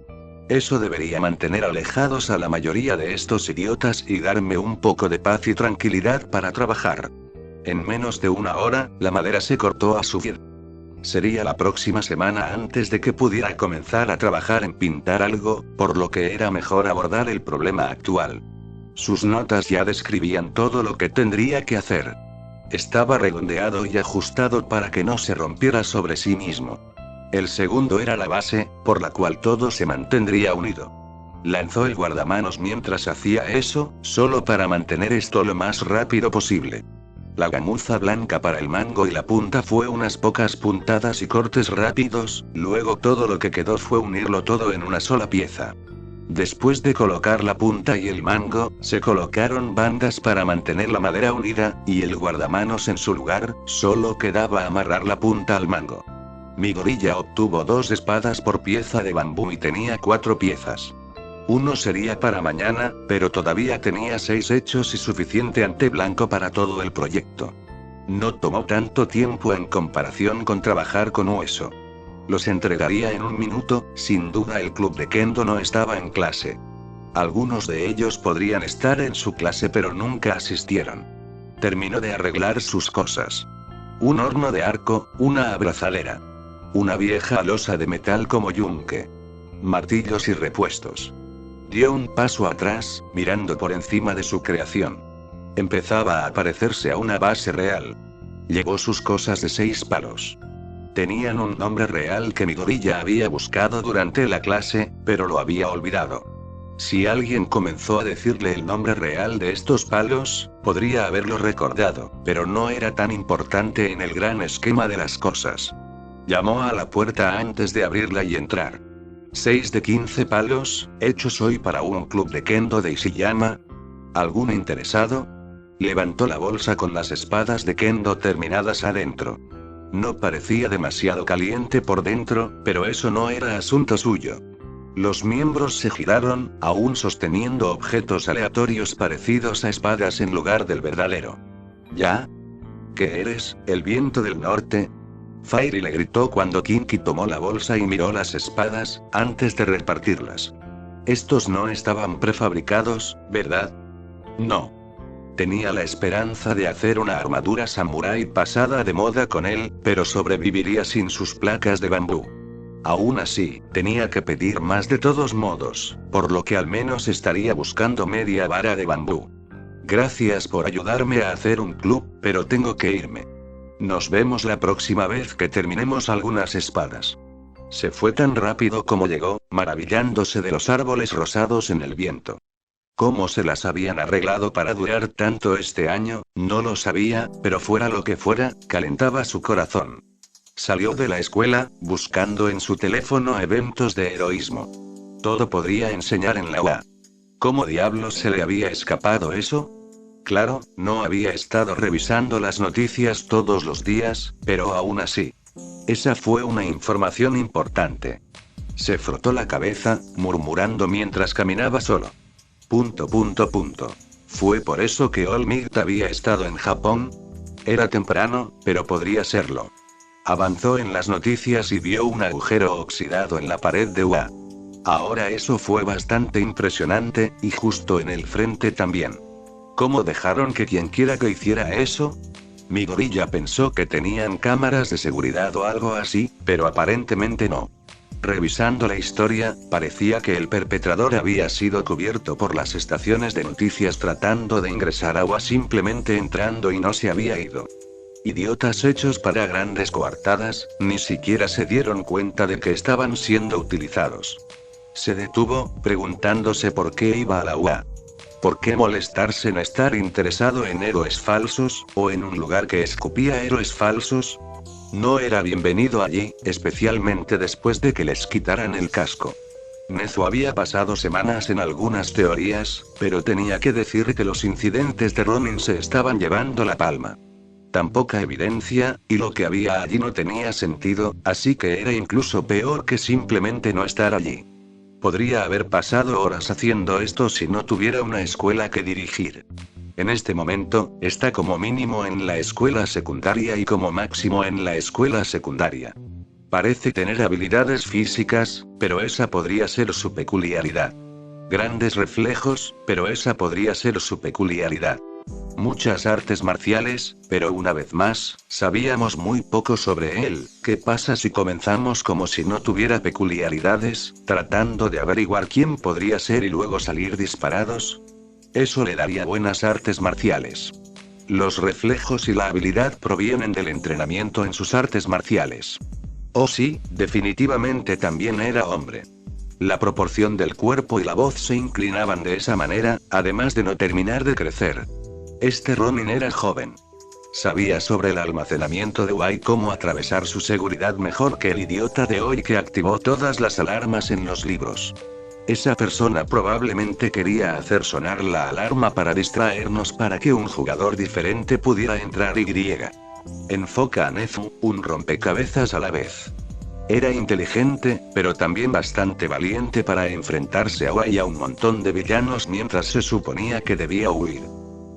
Eso debería mantener alejados a la mayoría de estos idiotas y darme un poco de paz y tranquilidad para trabajar. En menos de una hora, la madera se cortó a su fin. Sería la próxima semana antes de que pudiera comenzar a trabajar en pintar algo, por lo que era mejor abordar el problema actual. Sus notas ya describían todo lo que tendría que hacer. Estaba redondeado y ajustado para que no se rompiera sobre sí mismo. El segundo era la base, por la cual todo se mantendría unido. Lanzó el guardamanos mientras hacía eso, solo para mantener esto lo más rápido posible. La gamuza blanca para el mango y la punta fue unas pocas puntadas y cortes rápidos, luego todo lo que quedó fue unirlo todo en una sola pieza. Después de colocar la punta y el mango, se colocaron bandas para mantener la madera unida, y el guardamanos en su lugar, solo quedaba amarrar la punta al mango. Mi gorilla obtuvo 2 espadas por pieza de bambú y tenía 4 piezas. Uno sería para mañana, pero todavía tenía 6 hechos y suficiente ante blanco para todo el proyecto. No tomó tanto tiempo en comparación con trabajar con hueso. Los entregaría en 1 minuto, sin duda el club de Kendo no estaba en clase. Algunos de ellos podrían estar en su clase pero nunca asistieron. Terminó de arreglar sus cosas. Un horno de arco, una abrazadera. Una vieja losa de metal como yunque. Martillos y repuestos. Dio un paso atrás, mirando por encima de su creación. Empezaba a parecerse a una base real. Llevó sus cosas de 6 palos. Tenían un nombre real que mi gorilla había buscado durante la clase, pero lo había olvidado. Si alguien comenzó a decirle el nombre real de estos palos, podría haberlo recordado, pero no era tan importante en el gran esquema de las cosas. Llamó a la puerta antes de abrirla y entrar. 6 de 15 palos, hechos hoy para un club de Kendo de Ishiyama. ¿Algún interesado? Levantó la bolsa con las espadas de Kendo terminadas adentro. No parecía demasiado caliente por dentro, pero eso no era asunto suyo. Los miembros se giraron, aún sosteniendo objetos aleatorios parecidos a espadas en lugar del verdadero. ¿Ya? ¿Qué eres, el viento del norte? Fairy le gritó cuando Kinky tomó la bolsa y miró las espadas, antes de repartirlas. Estos no estaban prefabricados, ¿verdad? No. Tenía la esperanza de hacer una armadura samurái pasada de moda con él, pero sobreviviría sin sus placas de bambú. Aún así, tenía que pedir más de todos modos, por lo que al menos estaría buscando media vara de bambú. Gracias por ayudarme a hacer un club, pero tengo que irme. Nos vemos la próxima vez que terminemos algunas espadas. Se fue tan rápido como llegó, maravillándose de los árboles rosados en el viento. ¿Cómo se las habían arreglado para durar tanto este año? No lo sabía, pero fuera lo que fuera, calentaba su corazón. Salió de la escuela, buscando en su teléfono eventos de heroísmo. Todo podría enseñar en la UA. ¿Cómo diablos se le había escapado eso? Claro, no había estado revisando las noticias todos los días, pero aún así. Esa fue una información importante. Se frotó la cabeza, murmurando mientras caminaba solo. ¿Fue por eso que Olmigt había estado en Japón? Era temprano, pero podría serlo. Avanzó en las noticias y vio un agujero oxidado en la pared de UA. Ahora eso fue bastante impresionante, y justo en el frente también. ¿Cómo dejaron que quienquiera que hiciera eso? Mi gorilla pensó que tenían cámaras de seguridad o algo así, pero aparentemente no. Revisando la historia, parecía que el perpetrador había sido cubierto por las estaciones de noticias tratando de ingresar a UA simplemente entrando y no se había ido. Idiotas hechos para grandes coartadas, ni siquiera se dieron cuenta de que estaban siendo utilizados. Se detuvo, preguntándose por qué iba a la UA. ¿Por qué molestarse en estar interesado en héroes falsos, o en un lugar que escupía héroes falsos? No era bienvenido allí, especialmente después de que les quitaran el casco. Nezu había pasado semanas en algunas teorías, pero tenía que decir que los incidentes de Ronin se estaban llevando la palma. Tan poca evidencia, y lo que había allí no tenía sentido, así que era incluso peor que simplemente no estar allí. Podría haber pasado horas haciendo esto si no tuviera una escuela que dirigir. En este momento, está como mínimo en la escuela secundaria y como máximo en la escuela secundaria. Parece tener habilidades físicas, pero esa podría ser su peculiaridad. Grandes reflejos, pero esa podría ser su peculiaridad. Muchas artes marciales, pero una vez más, sabíamos muy poco sobre él. ¿Qué pasa si comenzamos como si no tuviera peculiaridades, tratando de averiguar quién podría ser y luego salir disparados? Eso le daría buenas artes marciales. Los reflejos y la habilidad provienen del entrenamiento en sus artes marciales. Oh sí, definitivamente también era hombre. La proporción del cuerpo y la voz se inclinaban de esa manera, además de no terminar de crecer. Este Ronin era joven. Sabía sobre el almacenamiento de Wai cómo atravesar su seguridad mejor que el idiota de hoy que activó todas las alarmas en los libros. Esa persona probablemente quería hacer sonar la alarma para distraernos para que un jugador diferente pudiera entrar y griega. Enfoca a Nezu, un rompecabezas a la vez. Era inteligente, pero también bastante valiente para enfrentarse a Wai y a un montón de villanos mientras se suponía que debía huir.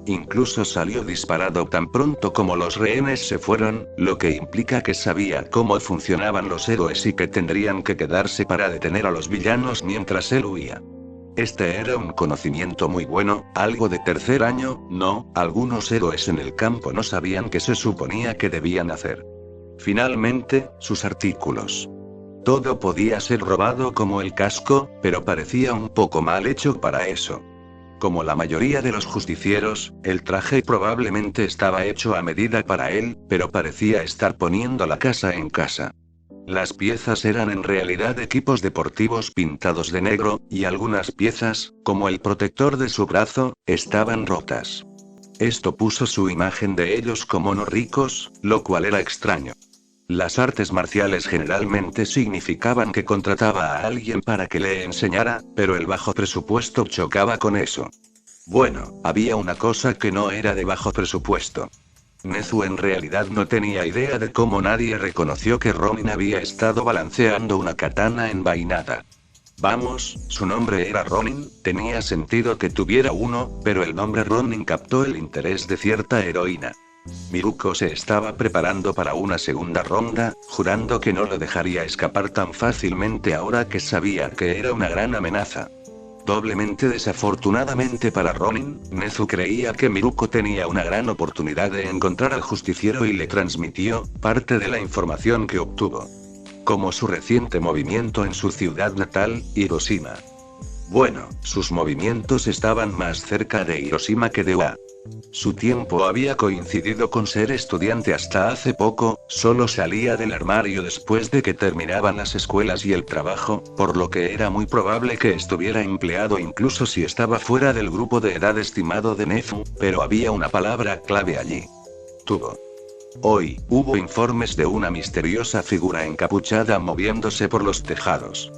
Incluso salió disparado tan pronto como los rehenes se fueron, lo que implica que sabía cómo funcionaban los héroes y que tendrían que quedarse para detener a los villanos mientras él huía. Este era un conocimiento muy bueno, algo de tercer año, ¿no? Algunos héroes en el campo no sabían qué se suponía que debían hacer. Finalmente, sus artículos. Todo podía ser robado como el casco, pero parecía un poco mal hecho para eso. Como la mayoría de los justicieros, el traje probablemente estaba hecho a medida para él, pero parecía estar poniendo la casa en casa. Las piezas eran en realidad equipos deportivos pintados de negro, y algunas piezas, como el protector de su brazo, estaban rotas. Esto puso su imagen de ellos como no ricos, lo cual era extraño. Las artes marciales generalmente significaban que contrataba a alguien para que le enseñara, pero el bajo presupuesto chocaba con eso. Bueno, había una cosa que no era de bajo presupuesto. Nezu en realidad no tenía idea de cómo nadie reconoció que Ronin había estado balanceando una katana envainada. Vamos, su nombre era Ronin, tenía sentido que tuviera uno, pero el nombre Ronin captó el interés de cierta heroína. Miruko se estaba preparando para una segunda ronda, jurando que no lo dejaría escapar tan fácilmente ahora que sabía que era una gran amenaza. Doblemente desafortunadamente para Ronin, Nezu creía que Miruko tenía una gran oportunidad de encontrar al justiciero y le transmitió parte de la información que obtuvo. Como su reciente movimiento en su ciudad natal, Hiroshima. Bueno, sus movimientos estaban más cerca de Hiroshima que de Oa. Su tiempo había coincidido con ser estudiante hasta hace poco, solo salía del armario después de que terminaban las escuelas y el trabajo, por lo que era muy probable que estuviera empleado incluso si estaba fuera del grupo de edad estimado de Nezu, pero había una palabra clave allí. Tuvo. Hoy, hubo informes de una misteriosa figura encapuchada moviéndose por los tejados.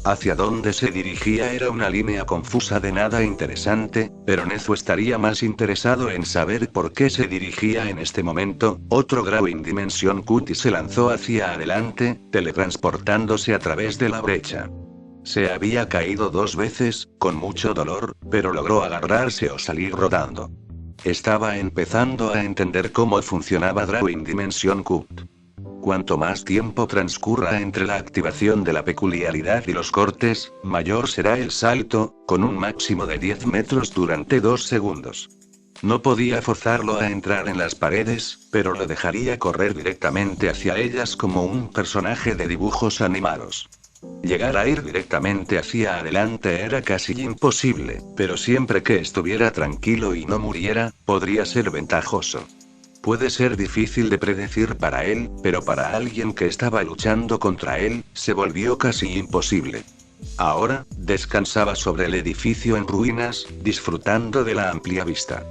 Hacia dónde se dirigía era una línea confusa de nada interesante, pero Nezu estaría más interesado en saber por qué se dirigía en este momento. Otro Growing Dimension Cutie se lanzó hacia adelante, teletransportándose a través de la brecha. Se había caído 2 veces, con mucho dolor, pero logró agarrarse o salir rodando. Estaba empezando a entender cómo funcionaba Drawing Dimension Cut. Cuanto más tiempo transcurra entre la activación de la peculiaridad y los cortes, mayor será el salto, con un máximo de 10 metros durante 2 segundos. No podía forzarlo a entrar en las paredes, pero lo dejaría correr directamente hacia ellas como un personaje de dibujos animados. Llegar a ir directamente hacia adelante era casi imposible, pero siempre que estuviera tranquilo y no muriera, podría ser ventajoso. Puede ser difícil de predecir para él, pero para alguien que estaba luchando contra él, se volvió casi imposible. Ahora, descansaba sobre el edificio en ruinas, disfrutando de la amplia vista.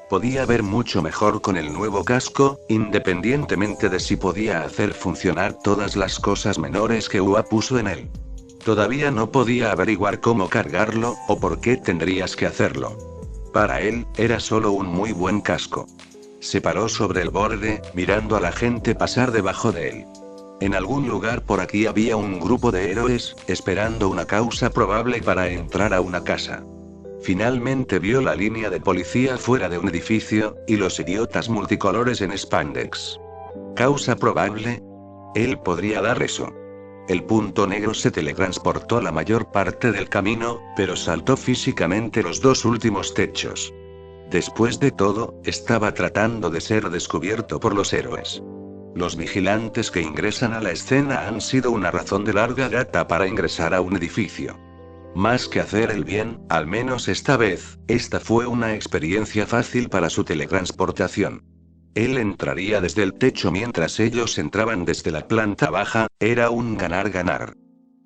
Podía ver mucho mejor con el nuevo casco, independientemente de si podía hacer funcionar todas las cosas menores que UA puso en él. Todavía no podía averiguar cómo cargarlo, o por qué tendrías que hacerlo. Para él, era solo un muy buen casco. Se paró sobre el borde, mirando a la gente pasar debajo de él. En algún lugar por aquí había un grupo de héroes, esperando una causa probable para entrar a una casa. Finalmente vio la línea de policía fuera de un edificio, y los idiotas multicolores en spandex. ¿Causa probable? Él podría dar eso. El punto negro se teletransportó la mayor parte del camino, pero saltó físicamente los dos últimos techos. Después de todo, estaba tratando de ser descubierto por los héroes. Los vigilantes que ingresan a la escena han sido una razón de larga data para ingresar a un edificio. Más que hacer el bien, al menos esta vez, esta fue una experiencia fácil para su teletransportación. Él entraría desde el techo mientras ellos entraban desde la planta baja, era un ganar-ganar.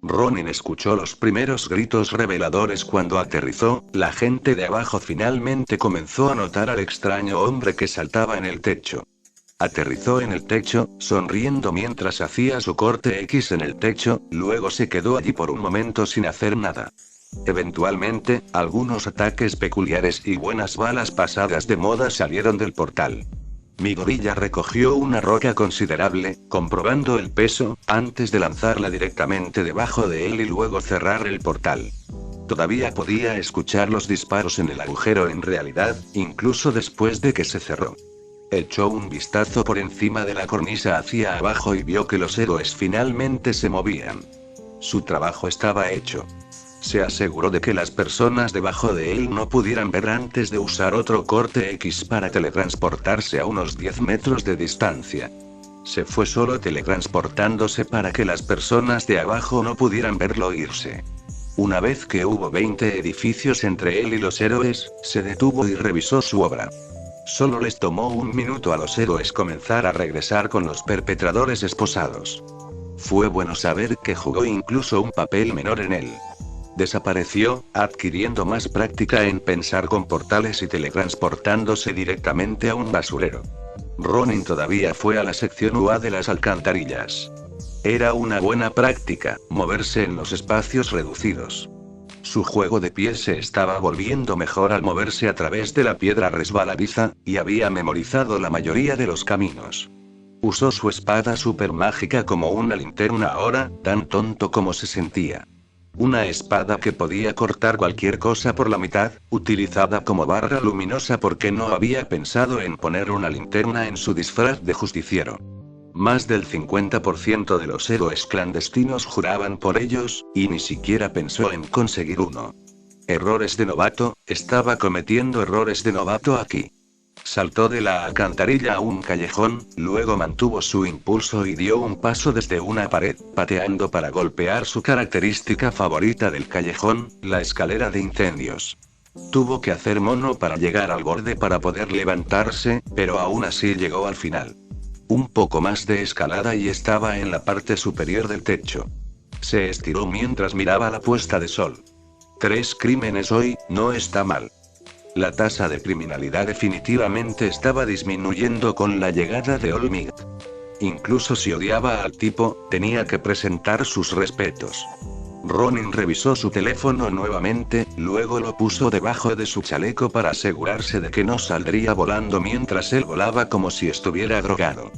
Ronin escuchó los primeros gritos reveladores cuando aterrizó, la gente de abajo finalmente comenzó a notar al extraño hombre que saltaba en el techo. Aterrizó en el techo, sonriendo mientras hacía su corte X en el techo, luego se quedó allí por un momento sin hacer nada. Eventualmente, algunos ataques peculiares y buenas balas pasadas de moda salieron del portal. Mi gorilla recogió una roca considerable, comprobando el peso, antes de lanzarla directamente debajo de él y luego cerrar el portal. Todavía podía escuchar los disparos en el agujero en realidad, incluso después de que se cerró. Echó un vistazo por encima de la cornisa hacia abajo y vio que los héroes finalmente se movían. Su trabajo estaba hecho. Se aseguró de que las personas debajo de él no pudieran ver antes de usar otro corte X para teletransportarse a unos 10 metros de distancia. Se fue solo teletransportándose para que las personas de abajo no pudieran verlo irse. Una vez que hubo 20 edificios entre él y los héroes, se detuvo y revisó su obra. Solo les tomó un minuto a los héroes comenzar a regresar con los perpetradores esposados. Fue bueno saber que jugó incluso un papel menor en él. Desapareció, adquiriendo más práctica en pensar con portales y teletransportándose directamente a un basurero. Ronin todavía fue a la sección UA de las alcantarillas. Era una buena práctica, moverse en los espacios reducidos. Su juego de pies se estaba volviendo mejor al moverse a través de la piedra resbaladiza, y había memorizado la mayoría de los caminos. Usó su espada super mágica como una linterna ahora, tan tonto como se sentía. Una espada que podía cortar cualquier cosa por la mitad, utilizada como barra luminosa porque no había pensado en poner una linterna en su disfraz de justiciero. Más del 50% de los héroes clandestinos juraban por ellos, y ni siquiera pensó en conseguir uno. Errores de novato, estaba cometiendo errores de novato aquí. Saltó de la alcantarilla a un callejón, luego mantuvo su impulso y dio un paso desde una pared, pateando para golpear su característica favorita del callejón, la escalera de incendios. Tuvo que hacer mono para llegar al borde para poder levantarse, pero aún así llegó al final. Un poco más de escalada y estaba en la parte superior del techo. Se estiró mientras miraba la puesta de sol. 3 crímenes hoy, no está mal. La tasa de criminalidad definitivamente estaba disminuyendo con la llegada de Olmig. Incluso si odiaba al tipo, tenía que presentar sus respetos. Ronin revisó su teléfono nuevamente, luego lo puso debajo de su chaleco para asegurarse de que no saldría volando mientras él volaba como si estuviera drogado.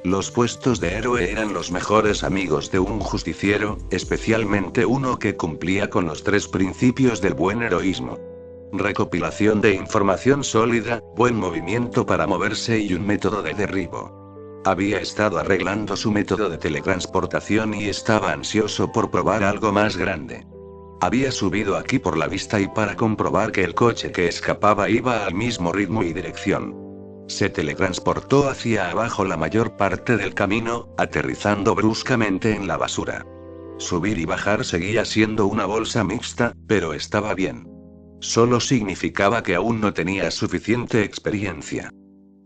Los puestos de héroe eran los mejores amigos de un justiciero, especialmente uno que cumplía con los 3 principios del buen heroísmo. Recopilación de información sólida, buen movimiento para moverse y un método de derribo. Había estado arreglando su método de teletransportación y estaba ansioso por probar algo más grande. Había subido aquí por la vista y para comprobar que el coche que escapaba iba al mismo ritmo y dirección. Se teletransportó hacia abajo la mayor parte del camino, aterrizando bruscamente en la basura. Subir y bajar seguía siendo una bolsa mixta, pero estaba bien. Solo significaba que aún no tenía suficiente experiencia.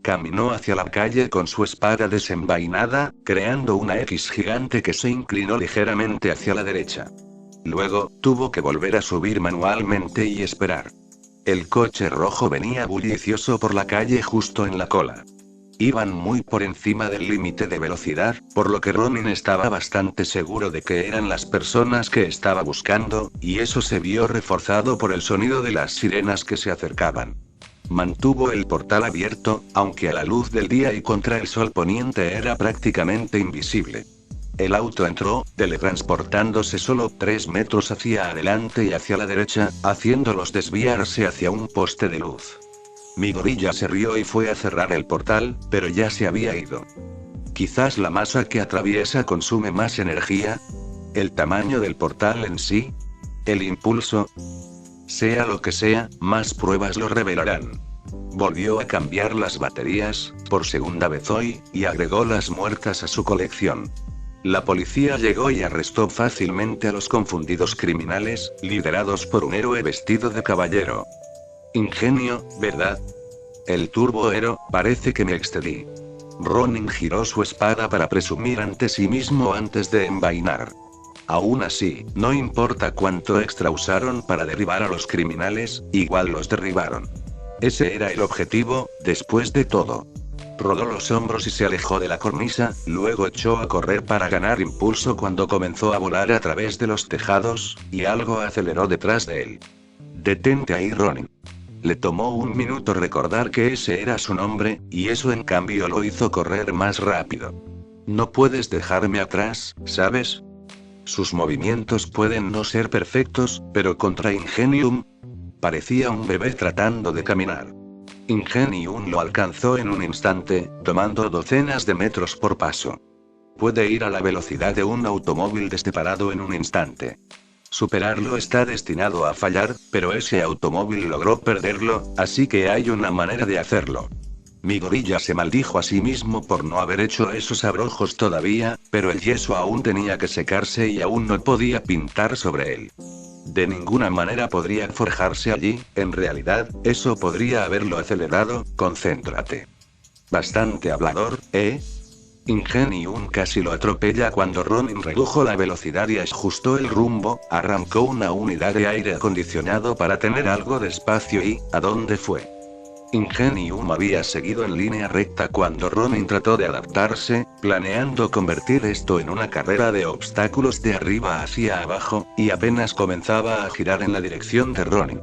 Caminó hacia la calle con su espada desenvainada, creando una X gigante que se inclinó ligeramente hacia la derecha. Luego, tuvo que volver a subir manualmente y esperar. El coche rojo venía bullicioso por la calle justo en la cola. Iban muy por encima del límite de velocidad, por lo que Ronin estaba bastante seguro de que eran las personas que estaba buscando, y eso se vio reforzado por el sonido de las sirenas que se acercaban. Mantuvo el portal abierto, aunque a la luz del día y contra el sol poniente era prácticamente invisible. El auto entró, teletransportándose solo 3 metros hacia adelante y hacia la derecha, haciéndolos desviarse hacia un poste de luz. Mi gorilla se rió y fue a cerrar el portal, pero ya se había ido. Quizás la masa que atraviesa consume más energía. El tamaño del portal en sí. El impulso. Sea lo que sea, más pruebas lo revelarán. Volvió a cambiar las baterías, por segunda vez hoy, y agregó las muertas a su colección. La policía llegó y arrestó fácilmente a los confundidos criminales, liderados por un héroe vestido de caballero. Ingenio, ¿verdad? El turbohéroe, parece que me excedí. Ronin giró su espada para presumir ante sí mismo antes de envainar. Aún así, no importa cuánto extra usaron para derribar a los criminales, igual los derribaron. Ese era el objetivo, después de todo. Rodó los hombros y se alejó de la cornisa, luego echó a correr para ganar impulso cuando comenzó a volar a través de los tejados, y algo aceleró detrás de él. Detente ahí, Ronin. Le tomó un minuto recordar que ese era su nombre, y eso en cambio lo hizo correr más rápido. No puedes dejarme atrás, ¿sabes? Sus movimientos pueden no ser perfectos, pero contra Ingenium... Parecía un bebé tratando de caminar. Ingenium lo alcanzó en un instante, tomando docenas de metros por paso. Puede ir a la velocidad de un automóvil desparado en un instante. Superarlo está destinado a fallar, pero ese automóvil logró perderlo, así que hay una manera de hacerlo. Mi gorilla se maldijo a sí mismo por no haber hecho esos abrojos todavía, pero el yeso aún tenía que secarse y aún no podía pintar sobre él. De ninguna manera podría forjarse allí, en realidad, eso podría haberlo acelerado. Concéntrate. Bastante hablador, ¿eh? Ingenium casi lo atropella cuando Ronin redujo la velocidad y ajustó el rumbo, arrancó una unidad de aire acondicionado para tener algo de espacio y, ¿a dónde fue? Ingenium había seguido en línea recta cuando Ronin trató de adaptarse, planeando convertir esto en una carrera de obstáculos de arriba hacia abajo, y apenas comenzaba a girar en la dirección de Ronin.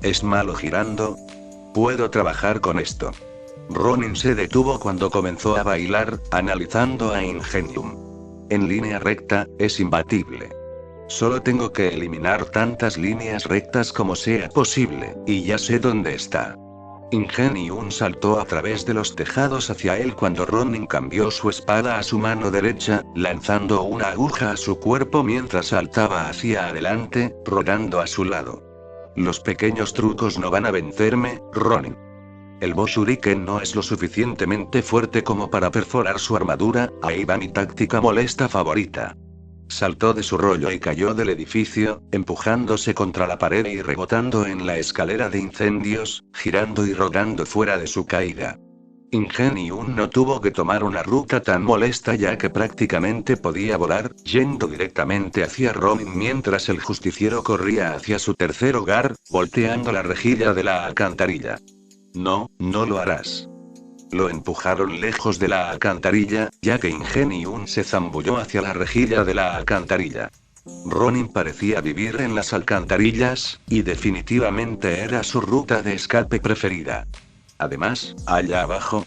¿Es malo girando? Puedo trabajar con esto. Ronin se detuvo cuando comenzó a bailar, analizando a Ingenium. En línea recta, es imbatible. Solo tengo que eliminar tantas líneas rectas como sea posible, y ya sé dónde está. Ingenium saltó a través de los tejados hacia él cuando Ronin cambió su espada a su mano derecha, lanzando una aguja a su cuerpo mientras saltaba hacia adelante, rodando a su lado. Los pequeños trucos no van a vencerme, Ronin. El Boshuriken no es lo suficientemente fuerte como para perforar su armadura, ahí va mi táctica molesta favorita. Saltó de su rollo y cayó del edificio, empujándose contra la pared y rebotando en la escalera de incendios, girando y rodando fuera de su caída. Ingenium no tuvo que tomar una ruta tan molesta ya que prácticamente podía volar, yendo directamente hacia Ronin mientras el justiciero corría hacia su tercer hogar, volteando la rejilla de la alcantarilla. No, no lo harás. Lo empujaron lejos de la alcantarilla, ya que Ingenium se zambulló hacia la rejilla de la alcantarilla. Ronin parecía vivir en las alcantarillas, y definitivamente era su ruta de escape preferida. Además, allá abajo,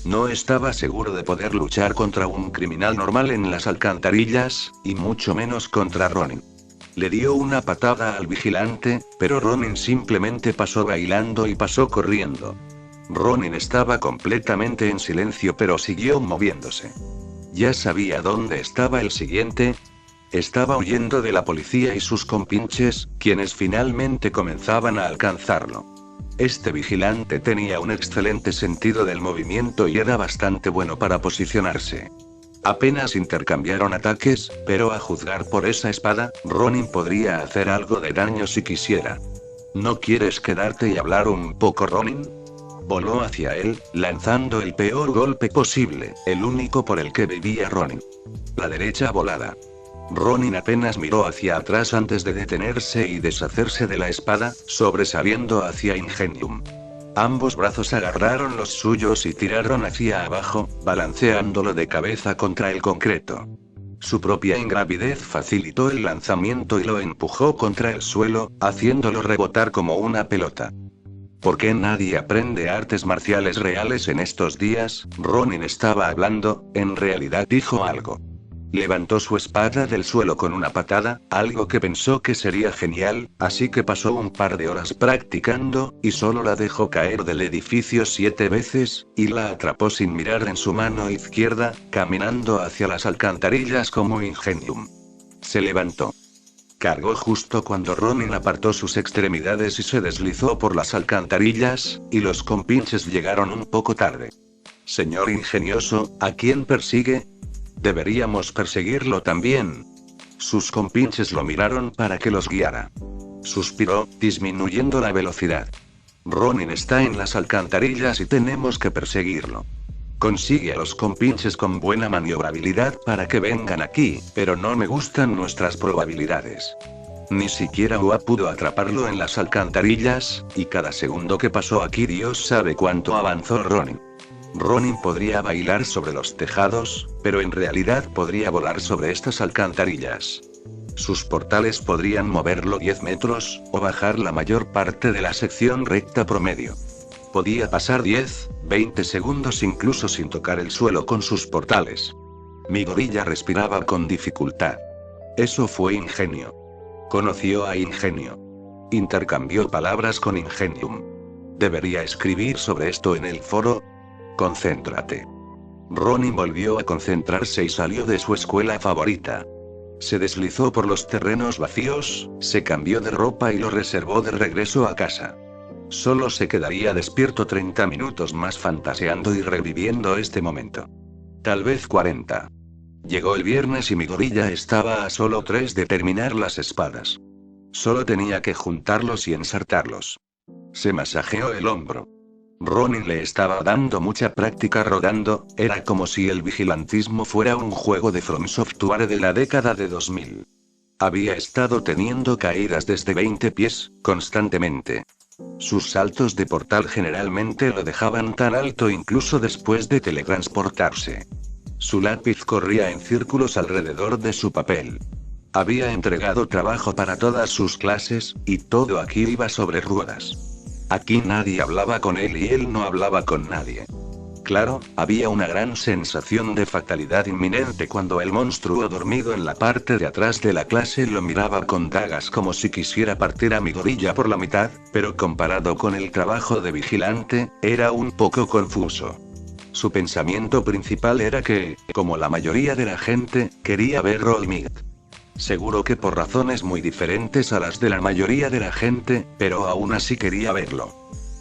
no estaba seguro de poder luchar contra un criminal normal en las alcantarillas, y mucho menos contra Ronin. Le dio una patada al vigilante, pero Ronin simplemente pasó bailando y pasó corriendo. Ronin estaba completamente en silencio pero siguió moviéndose. Ya sabía dónde estaba el siguiente. Estaba huyendo de la policía y sus compinches, quienes finalmente comenzaban a alcanzarlo. Este vigilante tenía un excelente sentido del movimiento y era bastante bueno para posicionarse. Apenas intercambiaron ataques, pero a juzgar por esa espada, Ronin podría hacer algo de daño si quisiera. ¿No quieres quedarte y hablar un poco, Ronin? Voló hacia él, lanzando el peor golpe posible, el único por el que vivía Ronin. La derecha volada. Ronin apenas miró hacia atrás antes de detenerse y deshacerse de la espada, sobresaliendo hacia Ingenium. Ambos brazos agarraron los suyos y tiraron hacia abajo, balanceándolo de cabeza contra el concreto. Su propia ingravidez facilitó el lanzamiento y lo empujó contra el suelo, haciéndolo rebotar como una pelota. ¿Por qué nadie aprende artes marciales reales en estos días? Ronin estaba hablando, en realidad dijo algo. Levantó su espada del suelo con una patada, algo que pensó que sería genial, así que pasó un par de horas practicando, y solo la dejó caer del edificio 7 veces, y la atrapó sin mirar en su mano izquierda, caminando hacia las alcantarillas como Ingenium. Se levantó. Cargó justo cuando Ronin apartó sus extremidades y se deslizó por las alcantarillas, y los compinches llegaron un poco tarde. Señor ingenioso, ¿a quién persigue? Deberíamos perseguirlo también. Sus compinches lo miraron para que los guiara. Suspiró, disminuyendo la velocidad. Ronin está en las alcantarillas y tenemos que perseguirlo. Consigue a los compinches con buena maniobrabilidad para que vengan aquí, pero no me gustan nuestras probabilidades. Ni siquiera Ua pudo atraparlo en las alcantarillas, y cada segundo que pasó aquí Dios sabe cuánto avanzó Ronin. Ronin podría bailar sobre los tejados, pero en realidad podría volar sobre estas alcantarillas. Sus portales podrían moverlo 10 metros, o bajar la mayor parte de la sección recta promedio. Podía pasar 10, 20 segundos incluso sin tocar el suelo con sus portales. Mi gorilla respiraba con dificultad. Eso fue Ingenio. Conoció a Ingenio. Intercambió palabras con Ingenium. ¿Debería escribir sobre esto en el foro? Concéntrate. Ronin volvió a concentrarse y salió de su escuela favorita. Se deslizó por los terrenos vacíos, se cambió de ropa y lo reservó de regreso a casa. Solo se quedaría despierto 30 minutos más fantaseando y reviviendo este momento. Tal vez 40. Llegó el viernes y mi gorilla estaba a solo 3 de terminar las espadas. Solo tenía que juntarlos y ensartarlos. Se masajeó el hombro. Ronin le estaba dando mucha práctica rodando, era como si el vigilantismo fuera un juego de From Software de la década de 2000. Había estado teniendo caídas desde 20 pies, constantemente. Sus saltos de portal generalmente lo dejaban tan alto incluso después de teletransportarse. Su lápiz corría en círculos alrededor de su papel. Había entregado trabajo para todas sus clases, y todo aquí iba sobre ruedas. Aquí nadie hablaba con él y él no hablaba con nadie. Claro, había una gran sensación de fatalidad inminente cuando el monstruo dormido en la parte de atrás de la clase lo miraba con dagas como si quisiera partir a mi gorilla por la mitad, pero comparado con el trabajo de vigilante, era un poco confuso. Su pensamiento principal era que, como la mayoría de la gente, quería ver Rollmid. Seguro que por razones muy diferentes a las de la mayoría de la gente, pero aún así quería verlo.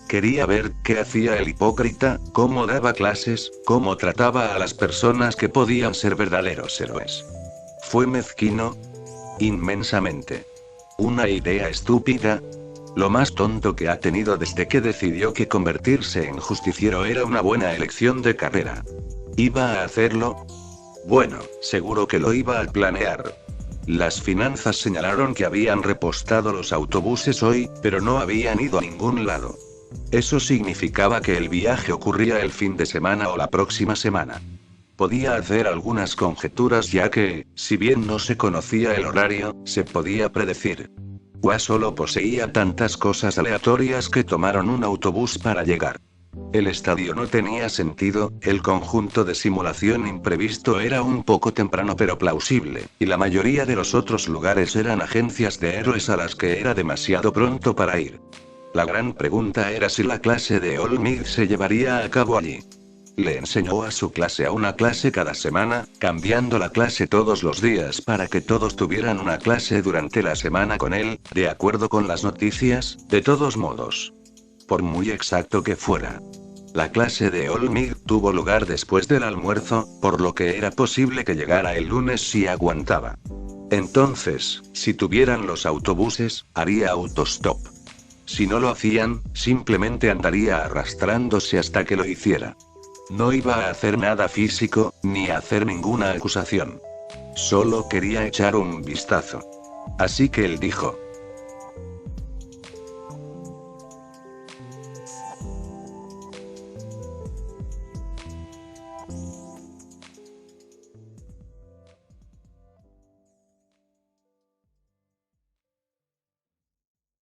Quería ver qué hacía el hipócrita, cómo daba clases, cómo trataba a las personas que podían ser verdaderos héroes. ¿Fue mezquino? Inmensamente. ¿Una idea estúpida? Lo más tonto que ha tenido desde que decidió que convertirse en justiciero era una buena elección de carrera. ¿Iba a hacerlo? Bueno, seguro que lo iba a planear. Las finanzas señalaron que habían repostado los autobuses hoy, pero no habían ido a ningún lado. Eso significaba que el viaje ocurría el fin de semana o la próxima semana. Podía hacer algunas conjeturas ya que, si bien no se conocía el horario, se podía predecir. Ua solo poseía tantas cosas aleatorias que tomaron un autobús para llegar. El estadio no tenía sentido, el conjunto de simulación imprevisto era un poco temprano pero plausible, y la mayoría de los otros lugares eran agencias de héroes a las que era demasiado pronto para ir. La gran pregunta era si la clase de Olmig se llevaría a cabo allí. Le enseñó a su clase a una clase cada semana, cambiando la clase todos los días para que todos tuvieran una clase durante la semana con él, de acuerdo con las noticias, de todos modos. Por muy exacto que fuera. La clase de Olmig tuvo lugar después del almuerzo, por lo que era posible que llegara el lunes si aguantaba. Entonces, si tuvieran los autobuses, haría autostop. Si no lo hacían, simplemente andaría arrastrándose hasta que lo hiciera. No iba a hacer nada físico, ni a hacer ninguna acusación. Solo quería echar un vistazo. Así que él dijo,